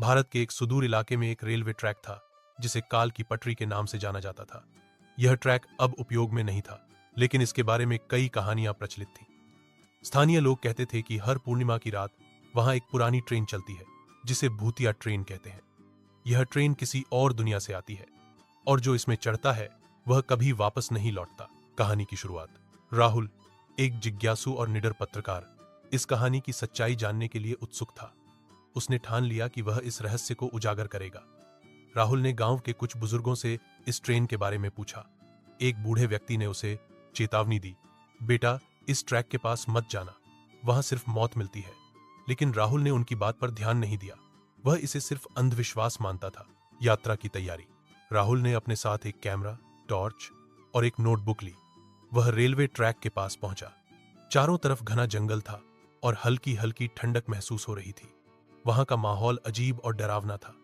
भारत के एक सुदूर इलाके में एक रेलवे ट्रैक था जिसे काल की पटरी के नाम से जाना जाता था। यह ट्रैक अब उपयोग में नहीं था, लेकिन इसके बारे में कई कहानियां प्रचलित थीं। स्थानीय लोग कहते थे कि हर पूर्णिमा की रात वहां एक पुरानी ट्रेन चलती है जिसे भूतिया ट्रेन कहते हैं। यह ट्रेन किसी और दुनिया से आती है और जो इसमें चढ़ता है वह कभी वापस नहीं लौटता। कहानी की शुरुआत। राहुल, एक जिज्ञासु और निडर पत्रकार, इस कहानी की सच्चाई जानने के लिए उत्सुक था। उसने ठान लिया कि वह इस रहस्य को उजागर करेगा। राहुल ने गांव के कुछ बुजुर्गों से इस ट्रेन के बारे में पूछा। एक बूढ़े व्यक्ति ने उसे चेतावनी दी, बेटा, इस ट्रैक के पास मत जाना, वहां सिर्फ मौत मिलती है। लेकिन राहुल ने उनकी बात पर ध्यान नहीं दिया। वह इसे सिर्फ अंधविश्वास मानता था। यात्रा की तैयारी। राहुल ने अपने साथ एक कैमरा, टॉर्च और एक नोटबुक ली। वह रेलवे ट्रैक के पास पहुंचा। चारों तरफ घना जंगल था और हल्की हल्की ठंडक महसूस हो रही थी। वहां का माहौल अजीब और डरावना था।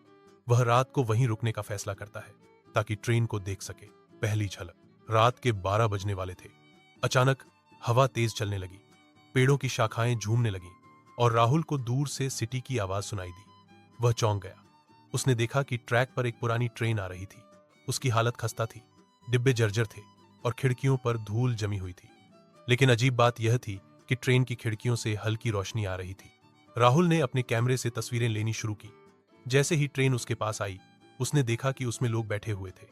वह रात को वहीं रुकने का फैसला करता है ताकि ट्रेन को देख सके। पहली झलक। रात के 12 बजने वाले थे। अचानक हवा तेज चलने लगी, पेड़ों की शाखाएं झूमने लगीं और राहुल को दूर से सिटी की आवाज सुनाई दी। वह चौंक गया। उसने देखा कि ट्रैक पर एक पुरानी ट्रेन आ रही थी। उसकी हालत खस्ता थी, डिब्बे जर्जर थे और खिड़कियों पर धूल जमी हुई थी। लेकिन अजीब बात यह थी कि ट्रेन की खिड़कियों से हल्की रोशनी आ रही थी। राहुल ने अपने कैमरे से तस्वीरें लेनी शुरू की। जैसे ही ट्रेन उसके पास आई, उसने देखा कि उसमें लोग बैठे हुए थे,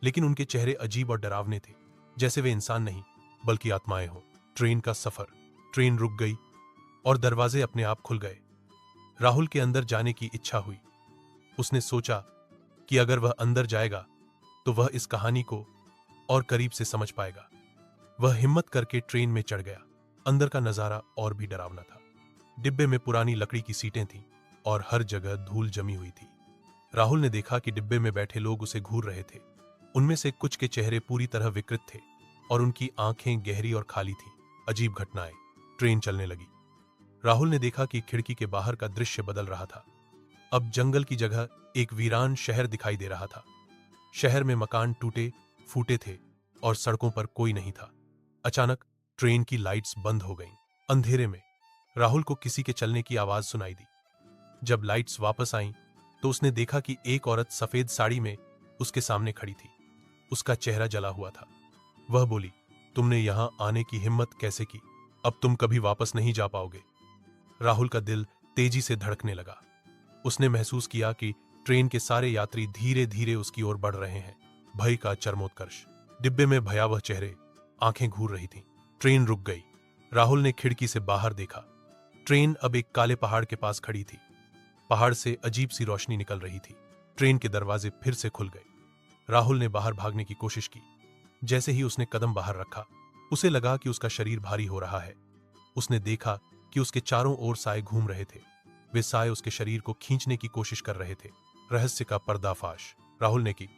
लेकिन उनके चेहरे अजीब और डरावने थे, जैसे वे इंसान नहीं बल्कि आत्माएं हों। ट्रेन का सफर। ट्रेन रुक गई और दरवाजे अपने आप खुल गए। राहुल के अंदर जाने की इच्छा हुई। उसने सोचा कि अगर वह अंदर जाएगा तो वह इस कहानी को और करीब से समझ पाएगा। वह हिम्मत करके ट्रेन में चढ़ गया। अंदर का नजारा और भी डरावना था। डिब्बे में पुरानी लकड़ी की सीटें थीं और हर जगह धूल जमी हुई थी। राहुल ने देखा कि डिब्बे में बैठे लोग उसे घूर रहे थे। उनमें से कुछ के चेहरे पूरी तरह विकृत थे और उनकी आंखें गहरी और खाली थीं। अजीब घटनाएं। ट्रेन चलने लगी। राहुल ने देखा कि खिड़की के बाहर का दृश्य बदल रहा था। अब जंगल की जगह एक वीरान शहर दिखाई दे रहा था। शहर में मकान टूटे फूटे थे और सड़कों पर कोई नहीं था। अचानक ट्रेन की लाइट्स बंद हो गईं। अंधेरे में राहुल को किसी के चलने की आवाज सुनाई दी। जब लाइट्स वापस आईं, तो उसने देखा कि एक औरत सफेद साड़ी में उसके सामने खड़ी थी। उसका चेहरा जला हुआ था। वह बोली, तुमने यहां आने की हिम्मत कैसे की? अब तुम कभी वापस नहीं जा पाओगे। राहुल का दिल तेजी से धड़कने लगा। उसने महसूस किया कि ट्रेन के सारे यात्री धीरे धीरे उसकी ओर बढ़ रहे हैं। भय का चरमोत्कर्ष। डिब्बे में भयावह चेहरे, आंखें घूर रही थीं। ट्रेन रुक गई। राहुल ने खिड़की से बाहर देखा। ट्रेन अब एक काले पहाड़ के पास खड़ी थी। पहाड़ से अजीब सी रोशनी निकल रही थी। ट्रेन के दरवाजे फिर से खुल गए। राहुल ने बाहर भागने की कोशिश की। जैसे ही उसने कदम बाहर रखा, उसे लगा कि उसका शरीर भारी हो रहा है। उसने देखा कि उसके चारों ओर साए घूम रहे थे। वे साए उसके शरीर को खींचने की कोशिश कर रहे थे। रहस्य का पर्दाफाश। राहुल ने की